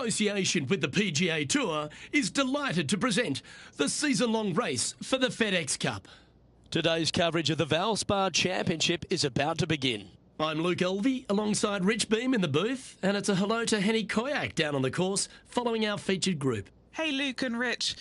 association with the PGA Tour is delighted to present the season-long race for the FedEx Cup. Today's coverage of the Valspar Championship is about to begin. I'm Luke Elvey alongside Rich Beam in the booth, and it's a hello to Henny Koyak down on the course following our featured group. Hey Luke and Rich,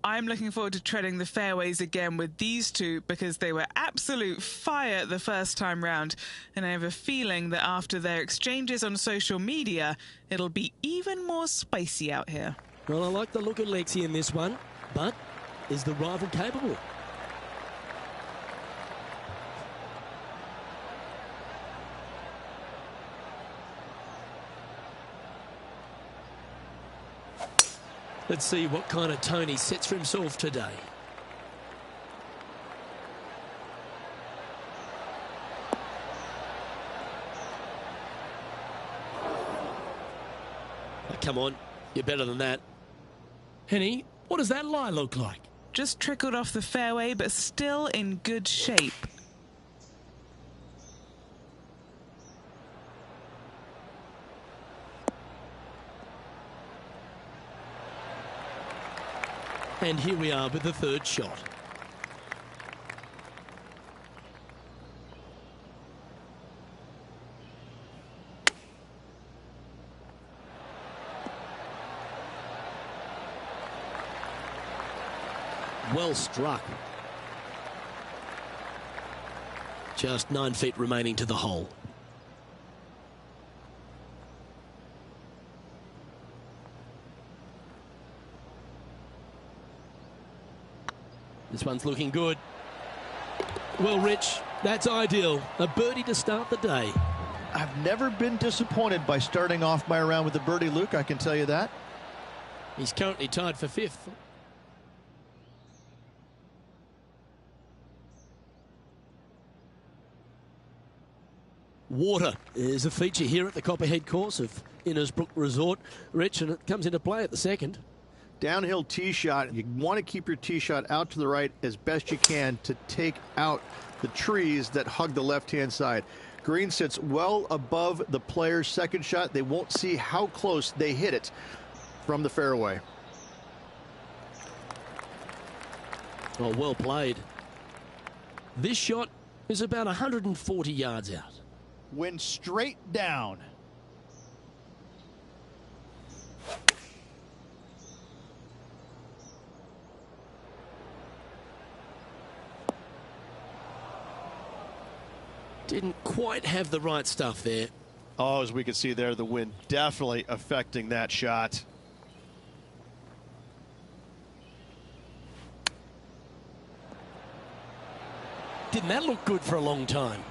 I'm looking forward to treading the fairways again with these two because they were absolute fire the first time round, and I have a feeling that after their exchanges on social media, it'll be even more spicy out here. Well, I like the look of Lexi in this one, but is the rival capable? Let's see what kind of tone he sets for himself today. Oh, come on, you're better than that. Henny, what does that lie look like? Just trickled off the fairway, but still in good shape. And here we are with the third shot. Well struck. Just 9 feet remaining to the hole. This one's looking good. Well, Rich, that's ideal. A birdie to start the day. I've never been disappointed by starting off my round with a birdie, Luke, I can tell you that. He's currently tied for 5th. Water is a feature here at the Copperhead course of Innisbrook Resort, Rich, and it comes into play at the second. Downhill tee shot, you want to keep your tee shot out to the right as best you can to take out the trees that hug the left-hand side. Green sits well above the player's second shot. They won't see how close they hit it from the fairway. Oh, well played. This shot is about 140 yards out. Went straight down. Didn't quite have the right stuff there. Oh, as we can see there, the wind definitely affecting that shot. Didn't that look good for a long time?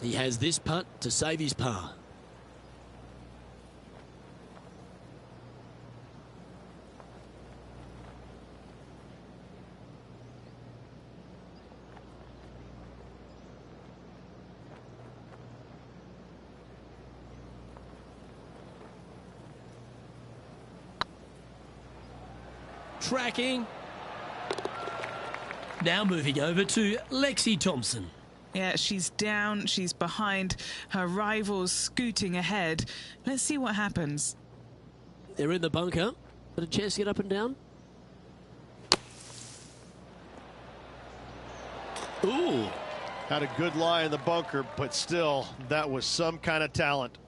He has this putt to save his par. Tracking. Now moving over to Lexi Thompson. Yeah, she's down, she's behind, her rival's scooting ahead. Let's see what happens. They're in the bunker. Got a chance to get up and down. Ooh. Had a good lie in the bunker, but still, that was some kind of talent.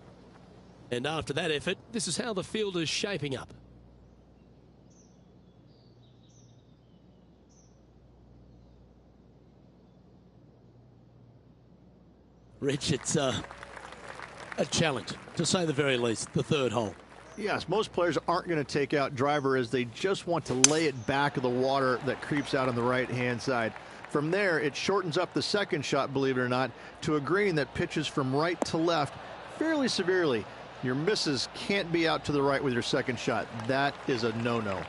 And after that effort, this is how the field is shaping up. Rich, it's a challenge, to say the very least, the third hole. Yes, most players aren't going to take out driver as they just want to lay it back of the water that creeps out on the right-hand side. From there, it shortens up the second shot, believe it or not, to a green that pitches from right to left fairly severely. Your misses can't be out to the right with your second shot. That is a no-no.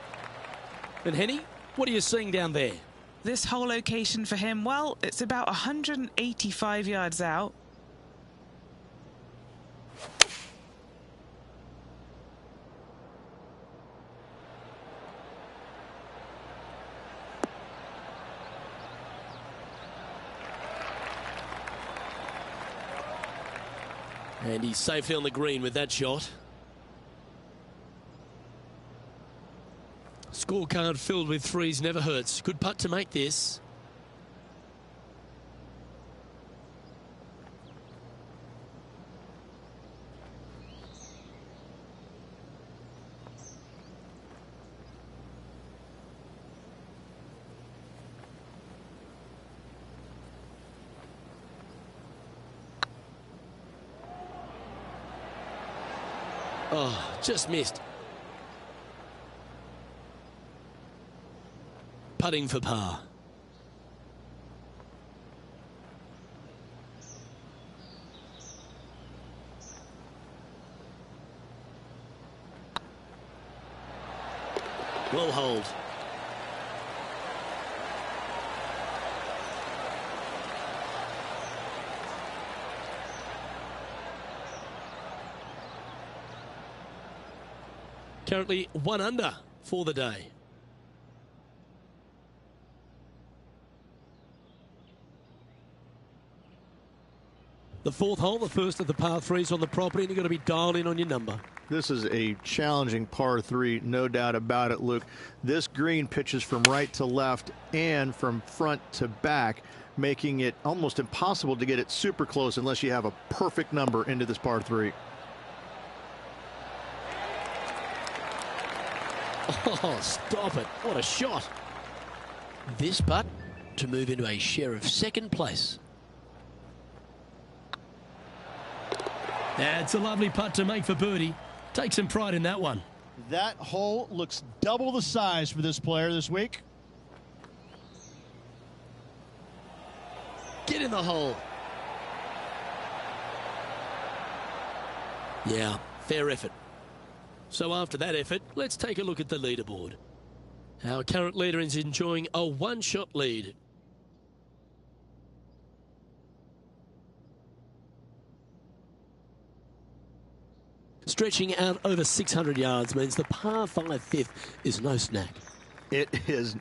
And Henny, what are you seeing down there? This whole location for him, well, it's about 185 yards out. And he's safely on the green with that shot. Scorecard filled with threes never hurts. Good putt to make this. Oh, just missed. Putting for par. Well hold. Currently 1 under for the day. The fourth hole, the first of the par threes on the property, and you've got to be dialed in on your number. This is a challenging par 3, no doubt about it, Luke. This green pitches from right to left and from front to back, making it almost impossible to get it super close unless you have a perfect number into this par 3. Oh, stop it. What a shot. This putt to move into a share of second place. That's a lovely putt to make for birdie. Take some pride in that one. That hole looks double the size for this player this week. Get in the hole. Yeah, fair effort. So after that effort, let's take a look at the leaderboard. Our current leader is enjoying a one-shot lead. Stretching out over 600 yards means the par 5 fifth is no snack. It is.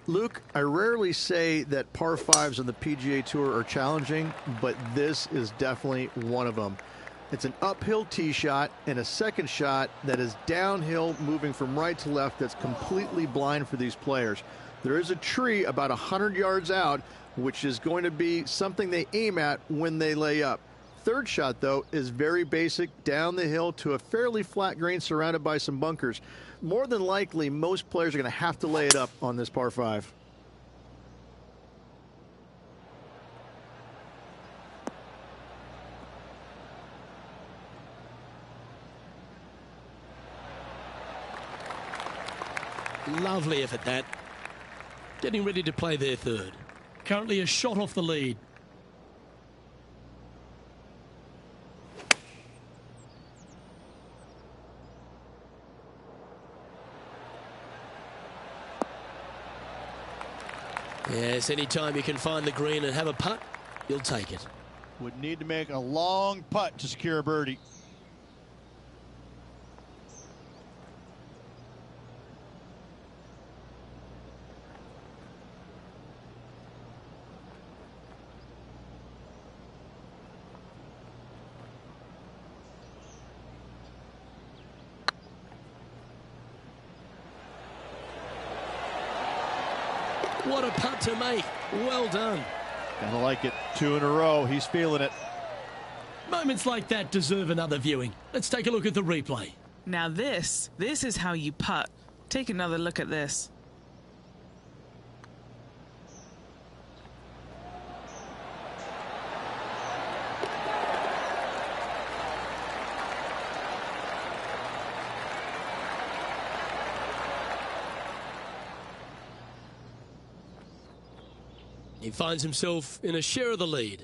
Luke, I rarely say that par 5s on the PGA Tour are challenging, but this is definitely one of them. It's an uphill tee shot and a second shot that is downhill, moving from right to left, that's completely blind for these players. There is a tree about 100 yards out, which is going to be something they aim at when they lay up. Third shot, though, is very basic, down the hill to a fairly flat green surrounded by some bunkers. More than likely, most players are going to have to lay it up on this par 5. Lovely effort that. Getting ready to play their third. Currently a shot off the lead. Yes, anytime you can find the green and have a putt, you'll take it. Would need to make a long putt to secure a birdie. What a putt to make. Well done. Gonna like it. 2 in a row. He's feeling it. Moments like that deserve another viewing. Let's take a look at the replay. Now this is how you putt. Take another look at this. He finds himself in a share of the lead.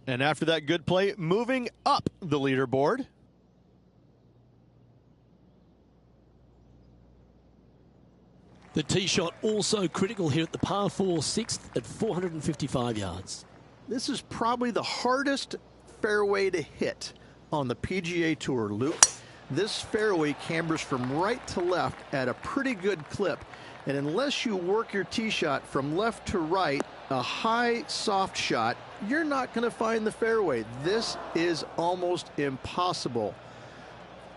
And after that good play, moving up the leaderboard. The tee shot also critical here at the par 4 sixth at 455 yards. This is probably the hardest fairway to hit on the PGA Tour, Luke. This fairway cambers from right to left at a pretty good clip. And unless you work your tee shot from left to right a high, soft shot, you're not going to find the fairway. This is almost impossible.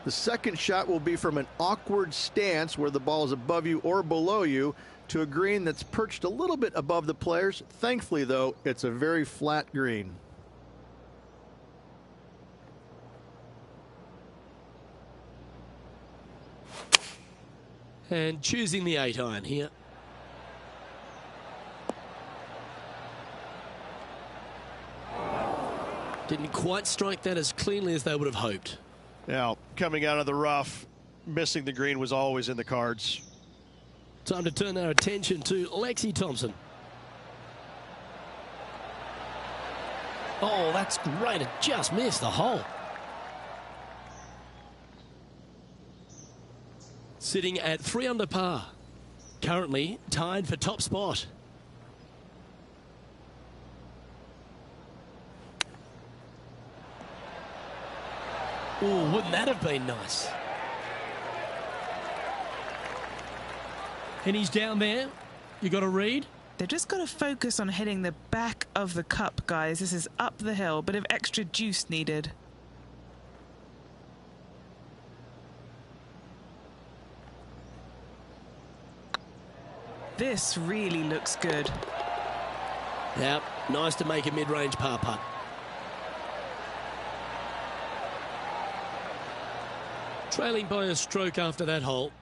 The second shot will be from an awkward stance where the ball is above you or below you to a green that's perched a little bit above the players. Thankfully, though, it's a very flat green. And choosing the 8-iron here. Didn't quite strike that as cleanly as they would have hoped. Now, coming out of the rough, missing the green was always in the cards. Time to turn our attention to Lexi Thompson. Oh, that's great. It just missed the hole. Sitting at 3 under par. Currently tied for top spot. Oh, wouldn't that have been nice? And he's down there. You got to read. They've just got to focus on hitting the back of the cup, guys. This is up the hill. Bit of extra juice needed. This really looks good. Yep, nice to make a mid-range par putt. Trailing by a stroke after that hole.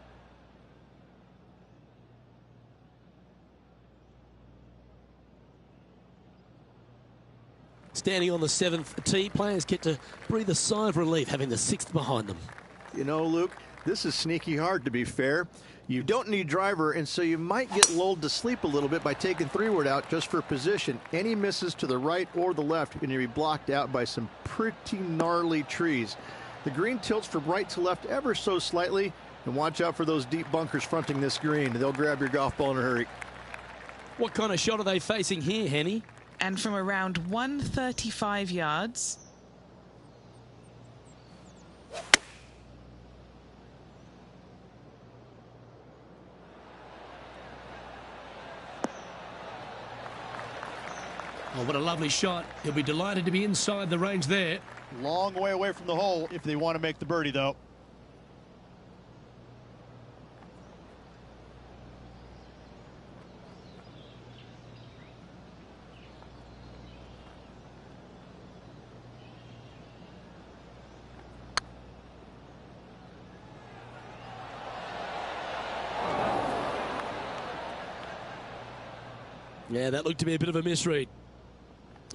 Standing on the 7th tee, players get to breathe a sigh of relief having the 6th behind them. You know, Luke, this is sneaky hard, to be fair. You don't need driver, and so you might get lulled to sleep a little bit by taking 3-wood out just for position. Any misses to the right or the left are going to be blocked out by some pretty gnarly trees. The green tilts from right to left ever so slightly, and watch out for those deep bunkers fronting this green. They'll grab your golf ball in a hurry. What kind of shot are they facing here, Henny? And from around 135 yards. Oh, what a lovely shot. He'll be delighted to be inside the range there. Long way away from the hole if they want to make the birdie, though. Yeah, that looked to be a bit of a misread.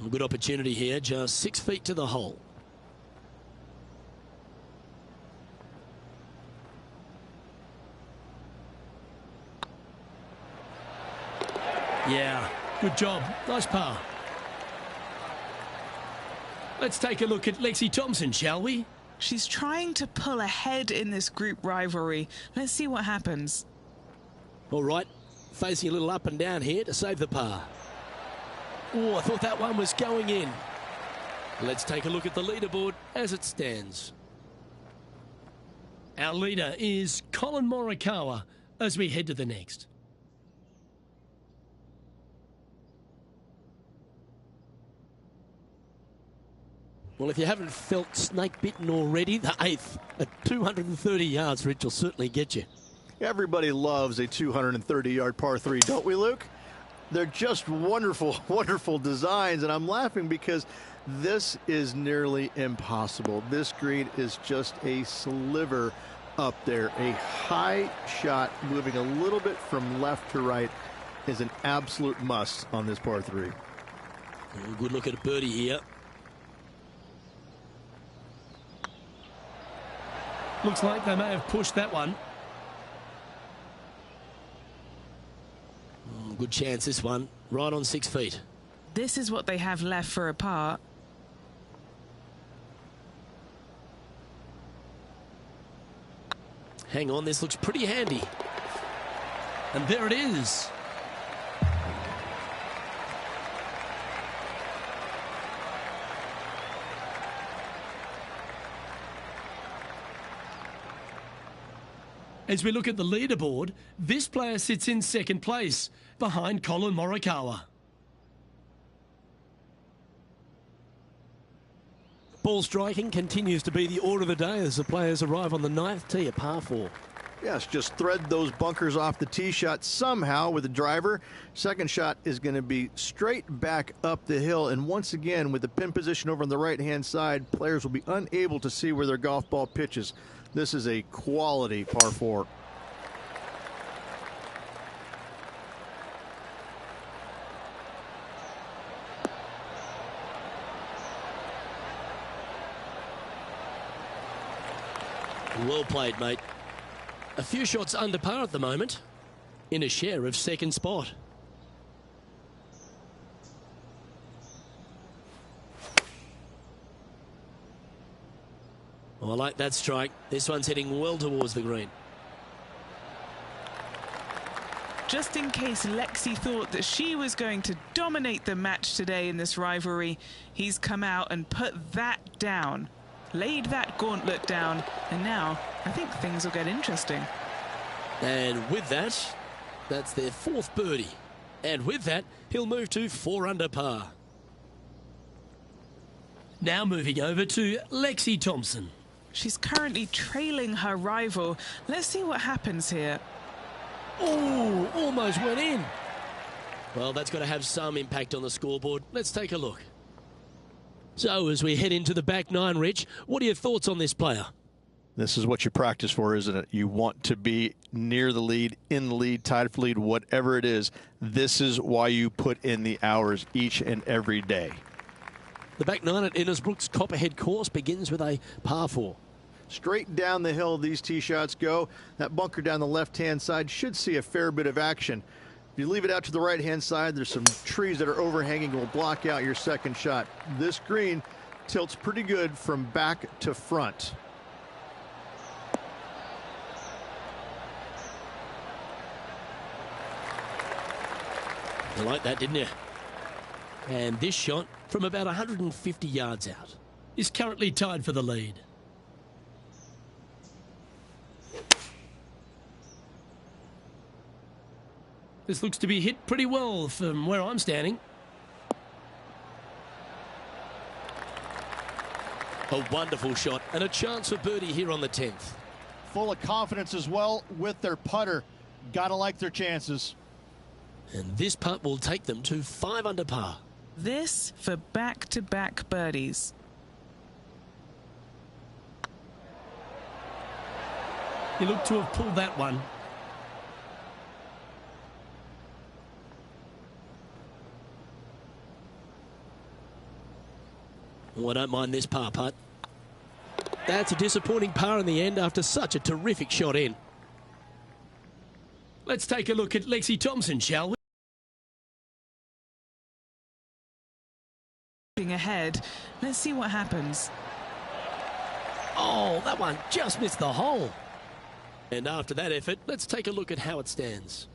A good opportunity here, just 6 feet to the hole. Yeah, good job. Nice par. Let's take a look at Lexi Thompson, shall we? She's trying to pull ahead in this group rivalry. Let's see what happens. All right, facing a little up and down here to save the par. Oh, I thought that one was going in. Let's take a look at the leaderboard as it stands. Our leader is Colin Morikawa as we head to the next. Well, if you haven't felt snake bitten already, the 8th at 230 yards, Rich, will certainly get you. Everybody loves a 230-yard par 3, don't we, Luke? They're just wonderful, wonderful designs, and I'm laughing because this is nearly impossible. This green is just a sliver up there. A high shot moving a little bit from left to right is an absolute must on this par 3. Good look at a birdie here. Looks like they may have pushed that one. Good chance this one, right on 6 feet. This is what they have left for a par. Hang on, this looks pretty handy. And there it is. As we look at the leaderboard, this player sits in second place behind Colin Morikawa. Ball striking continues to be the order of the day as the players arrive on the 9th tee, a par 4. Yes, just thread those bunkers off the tee shot somehow with the driver. Second shot is going to be straight back up the hill. And once again, with the pin position over on the right-hand side, players will be unable to see where their golf ball pitches. This is a quality par 4. Well played, mate. A few shots under par at the moment, in a share of second spot. Oh, I like that strike. This one's heading well towards the green. Just in case Lexi thought that she was going to dominate the match today in this rivalry, he's come out and put that down. Laid that gauntlet down, and now I think things will get interesting. And with that, that's their 4th birdie. And with that, he'll move to 4 under par. Now moving over to Lexi Thompson. She's currently trailing her rival. Let's see what happens here. Oh, almost went in. Well, that's got to have some impact on the scoreboard. Let's take a look. So as we head into the back 9, Rich, what are your thoughts on this player? This is what you practice for, isn't it? You want to be near the lead, in the lead, tied for lead, whatever it is. This is why you put in the hours each and every day. The back 9 at Innisbrook's Copperhead course begins with a par 4. Straight down the hill these tee shots go. That bunker down the left-hand side should see a fair bit of action. If you leave it out to the right-hand side, there's some trees that are overhanging and will block out your second shot. This green tilts pretty good from back to front. You like that, didn't you? And this shot from about 150 yards out Is currently tied for the lead. This looks to be hit pretty well from where I'm standing. A wonderful shot and a chance for birdie here on the 10th. Full of confidence as well with their putter. Gotta like their chances. And this putt will take them to 5 under par. This for back-to-back birdies. He looked to have pulled that one. Oh, I don't mind this par putt. That's a disappointing par in the end after such a terrific shot in. Let's take a look at Lexi Thompson, shall we? Ahead, let's see what happens. Oh, that one just missed the hole. And after that effort, let's take a look at how it stands.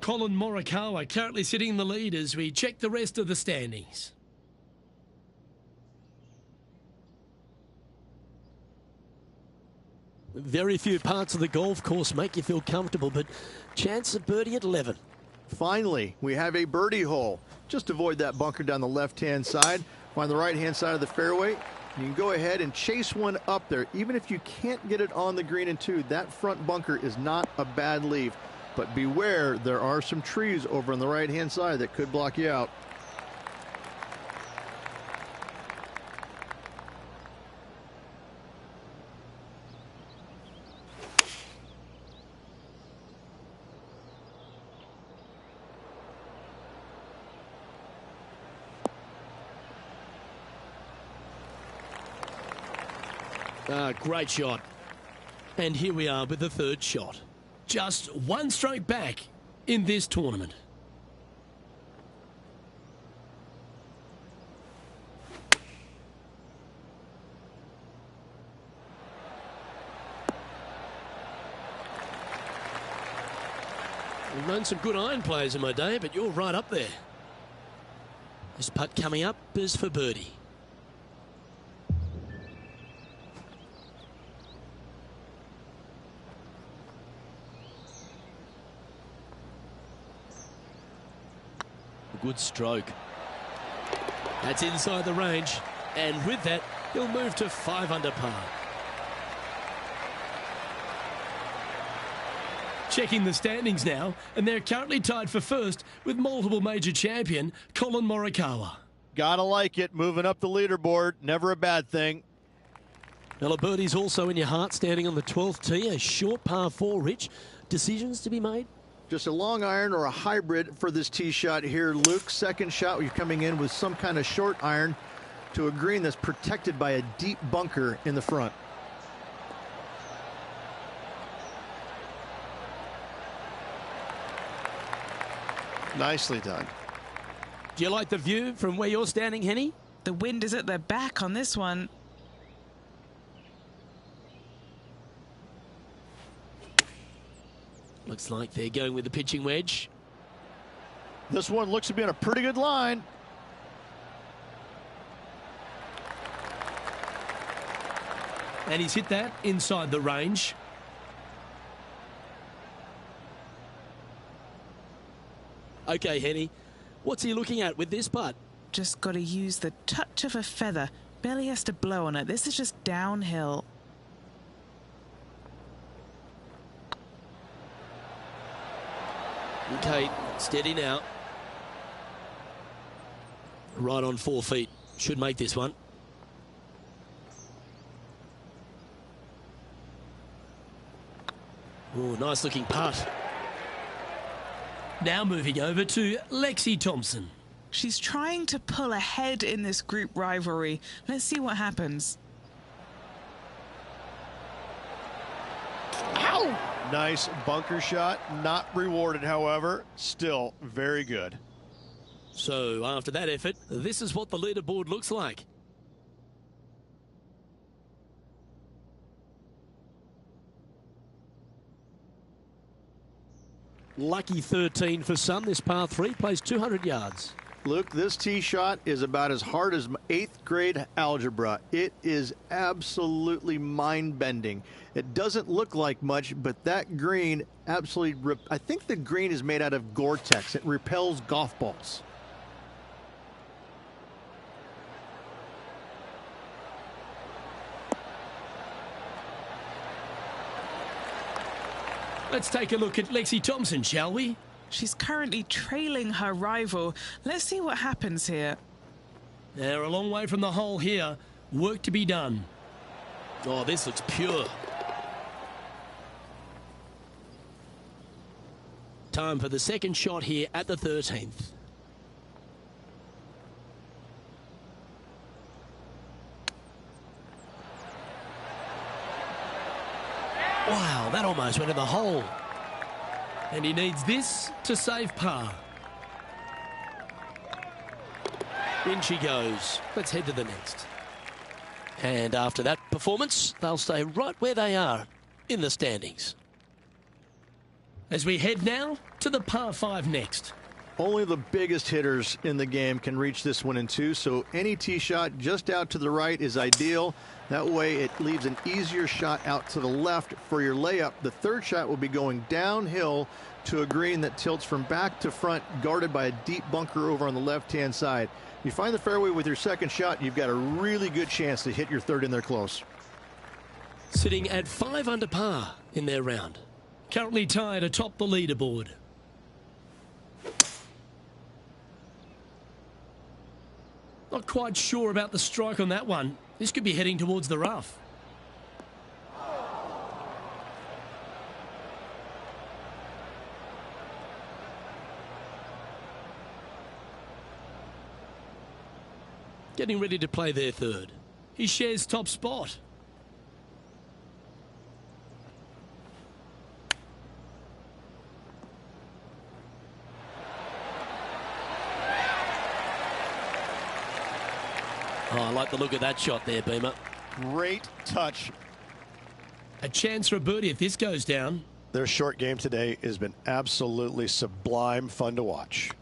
Colin Morikawa currently sitting in the lead as we check the rest of the standings. Very few parts of the golf course make you feel comfortable, but chance of birdie at 11. Finally, we have a birdie hole. Just avoid that bunker down the left-hand side. Find the right-hand side of the fairway. You can go ahead and chase one up there. Even if you can't get it on the green in 2, that front bunker is not a bad leave. But beware, there are some trees over on the right-hand side that could block you out. Great shot. And here we are with the 3rd shot. Just one stroke back in this tournament. I've known some good iron players in my day, but you're right up there. This putt coming up is for birdie. Good stroke. That's inside the range, and with that, He'll move to 5 under par. Checking the standings now, and they're currently tied for first with multiple major champion Colin Morikawa. Gotta like it. Moving up the leaderboard. Never a bad thing. Well, a birdie's also in your heart, standing on the 12th tee. A short par 4, Rich. Decisions to be made? Just a long iron or a hybrid for this tee shot here, Luke. Second shot, you're coming in with some kind of short iron to a green that's protected by a deep bunker in the front. Nicely done. Do you like the view from where you're standing, Henny? The wind is at their back on this one. Looks like they're going with the pitching wedge. This one looks to be on a pretty good line. And he's hit that inside the range. Okay, Henny, what's he looking at with this putt? Just got to use the touch of a feather. Barely has to blow on it. This is just downhill. Okay, steady now. Right on 4 feet. Should make this one. Oh, nice looking putt. Now moving over to Lexi Thompson. She's trying to pull ahead in this group rivalry. Let's see what happens. Ow! Nice bunker shot. Not rewarded, however. Still very good. So after that effort, this is what the leaderboard looks like. Lucky 13 for some. This par 3 plays 200 yards. Luke, this tee shot is about as hard as 8th grade algebra. It is absolutely mind-bending. It doesn't look like much, but that green absolutely... I think the green is made out of Gore-Tex. It repels golf balls. Let's take a look at Lexi Thompson, shall we? She's currently trailing her rival. Let's see what happens here. They're a long way from the hole here. Work to be done. Oh, this looks pure. Time for the second shot here at the 13th. Wow, that almost went in the hole. And he needs this to save par. In she goes. Let's head to the next. And after that performance, they'll stay right where they are in the standings. As we head now to the par 5 next. Only the biggest hitters in the game can reach this one in 2, so any tee shot just out to the right is ideal. That way it leaves an easier shot out to the left for your layup. The third shot will be going downhill to a green that tilts from back to front, guarded by a deep bunker over on the left-hand side. If you find the fairway with your second shot, you've got a really good chance to hit your third in there close. Sitting at 5 under par in their round. Currently tied atop the leaderboard. Not quite sure about the strike on that one. This could be heading towards the rough. Getting ready to play their third. He shares top spot. Oh, I like the look of that shot there, Beamer. Great touch. A chance for a birdie if this goes down. Their short game today has been absolutely sublime fun to watch.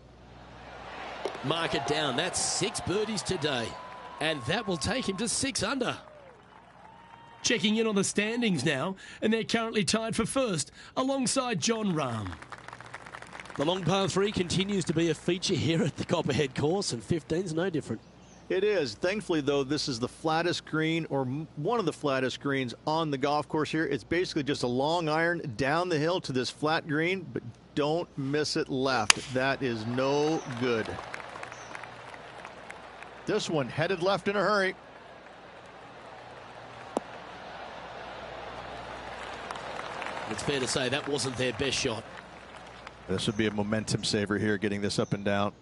Mark it down. That's 6 birdies today. And that will take him to 6 under. Checking in on the standings now, and they're currently tied for first alongside John Rahm. The long par 3 continues to be a feature here at the Copperhead course, and 15's no different. It is. Thankfully, though, this is the flattest green, or one of the flattest greens on the golf course here. It's basically just a long iron down the hill to this flat green, but don't miss it left. That is no good. This one headed left in a hurry. It's fair to say that wasn't their best shot. This would be a momentum saver here, getting this up and down.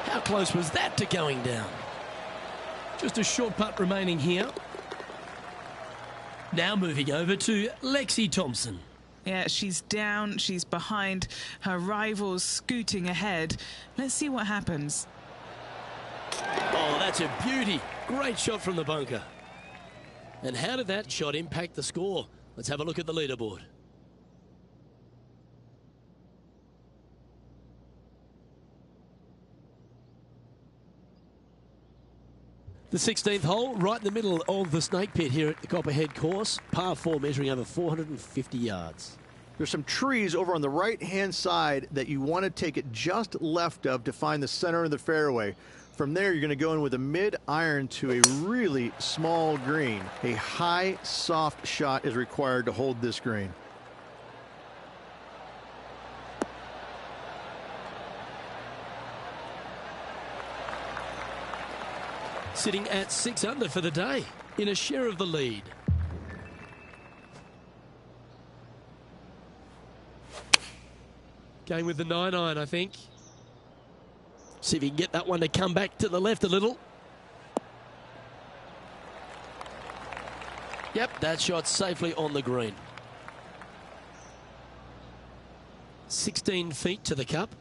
How close was that to going down? Just a short putt remaining here. Now moving over to Lexi Thompson. Yeah, she's down, she's behind, her rivals scooting ahead. Let's see what happens. Oh, that's a beauty. Great shot from the bunker. And how did that shot impact the score? Let's have a look at the leaderboard. The 16th hole, right in the middle of the snake pit here at the Copperhead course. Par 4 measuring over 450 yards. There's some trees over on the right-hand side that you want to take it just left of to find the center of the fairway. From there, you're going to go in with a mid-iron to a really small green. A high, soft shot is required to hold this green. Sitting at 6 under for the day, in a share of the lead. Going with the 9-iron, I think. See if he can get that one to come back to the left a little. Yep, that shot safely on the green. 16 feet to the cup.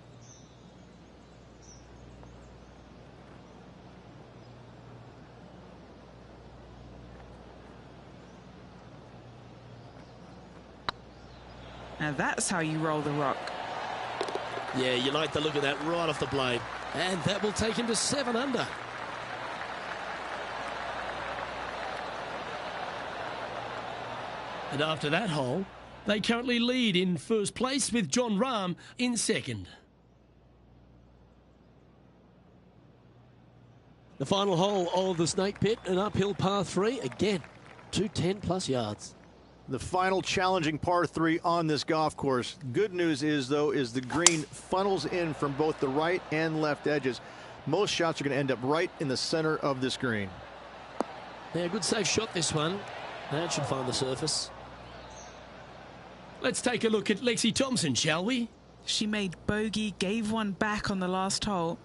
Now that's how you roll the rock. Yeah, you like the look of that right off the blade. And that will take him to 7 under. And after that hole, they currently lead in first place with John Rahm in second. The final hole of the snake pit, an uphill par 3. Again, 210 plus yards. The final challenging par 3 on this golf course. Good news is, though, is the green funnels in from both the right and left edges. Most shots are going to end up right in the center of this green. Yeah, good safe shot this one. That should find the surface. Let's take a look at Lexi Thompson, shall we? She made bogey, gave one back on the last hole.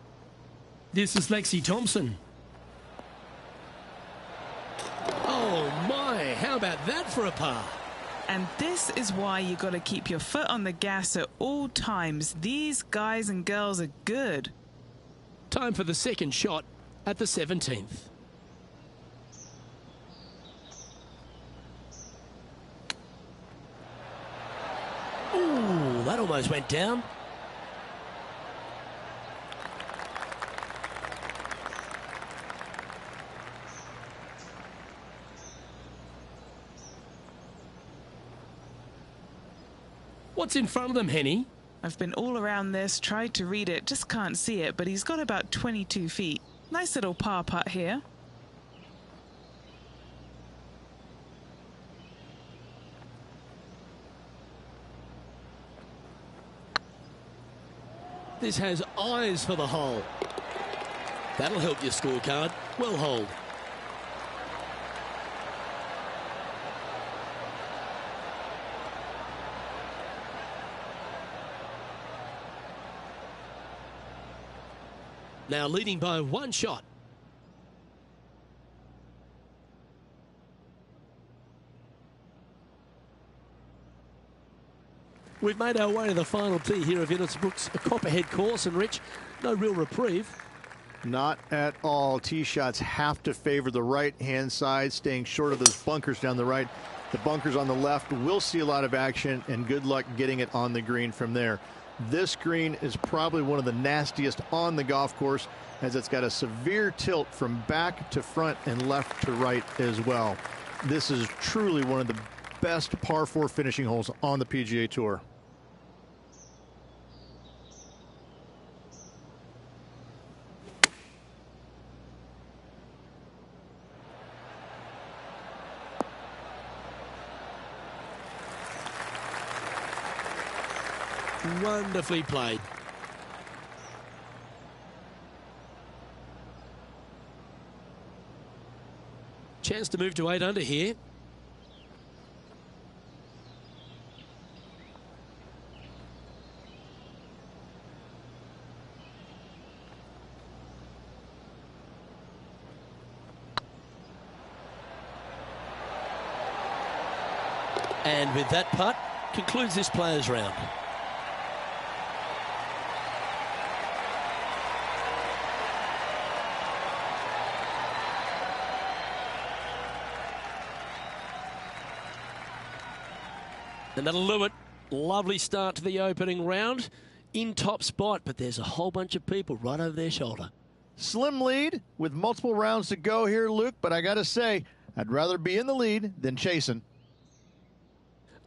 This is Lexi Thompson. Oh my, how about that for a par? And this is why you got to keep your foot on the gas at all times. These guys and girls are good. Time for the second shot at the 17th. Ooh, that almost went down. What's in front of them, Henny? I've been all around this, tried to read it, just can't see it, but he's got about 22 feet. Nice little par putt here. This has eyes for the hole. That'll help your scorecard. Well hold. Now leading by 1 shot. We've made our way to the final tee here of Innisbrook's Copperhead course, and Rich, no real reprieve. Not at all. Tee shots have to favor the right-hand side, staying short of those bunkers down the right. The bunkers on the left will see a lot of action, and good luck getting it on the green from there. This green is probably one of the nastiest on the golf course, as it's got a severe tilt from back to front and left to right as well. This is truly one of the best par 4 finishing holes on the PGA Tour. Wonderfully played. Chance to move to 8 under here. And with that putt, concludes this players' round. And that'll do it. Lovely start to the opening round. In top spot, but there's a whole bunch of people right over their shoulder. Slim lead with multiple rounds to go here, Luke, but I got to say, I'd rather be in the lead than chasing.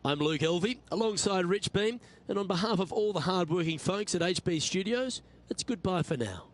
I'm Luke Elvey, alongside Rich Beam, and on behalf of all the hard-working folks at HB Studios, it's goodbye for now.